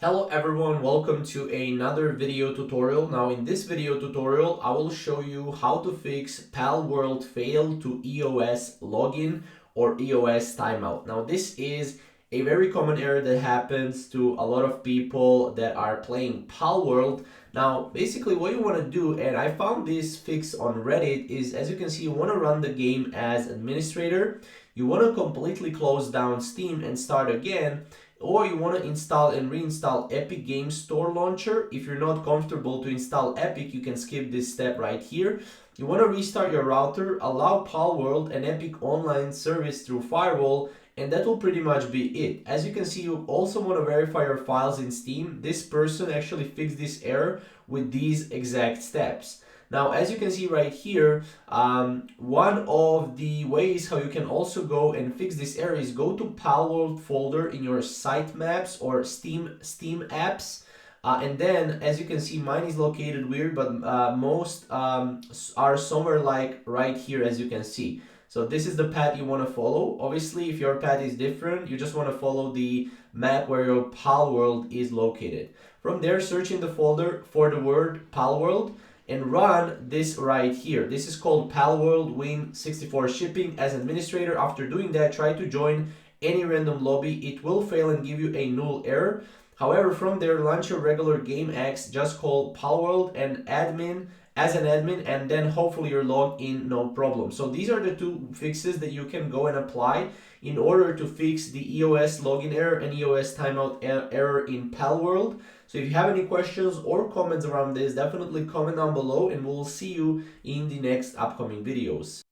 Hello everyone, welcome to another video tutorial. Now in this video tutorial, I will show you how to fix Palworld fail to EOS login or EOS timeout. Now this is a very common error that happens to a lot of people that are playing Palworld. Now basically what you want to do, and I found this fix on Reddit, is as you can see you want to run the game as administrator. You want to completely close down Steam and start again, or you want to install and reinstall Epic Games Store Launcher. If you're not comfortable to install Epic, you can skip this step right here. You want to restart your router, allow Palworld and Epic online service through firewall, and that will pretty much be it. As you can see, you also want to verify your files in Steam. This person actually fixed this error with these exact steps. Now, as you can see right here, one of the ways how you can also go and fix this error is go to Palworld folder in your sitemaps or Steam apps. And then, as you can see, mine is located weird, but most are somewhere like right here, as you can see. So this is the path you want to follow. Obviously, if your path is different, you just want to follow the map where your Palworld is located. From there, search in the folder for the word Palworld and run this right here. This is called Palworld Win64 shipping as administrator. After doing that, try to join any random lobby. It will fail and give you a null error. However, from there, launch your regular game X, just call Palworld and admin as an admin, and then hopefully you're logged in, no problem. So these are the two fixes that you can go and apply in order to fix the EOS login error and EOS timeout error in Palworld. So if you have any questions or comments around this, definitely comment down below and we'll see you in the next upcoming videos.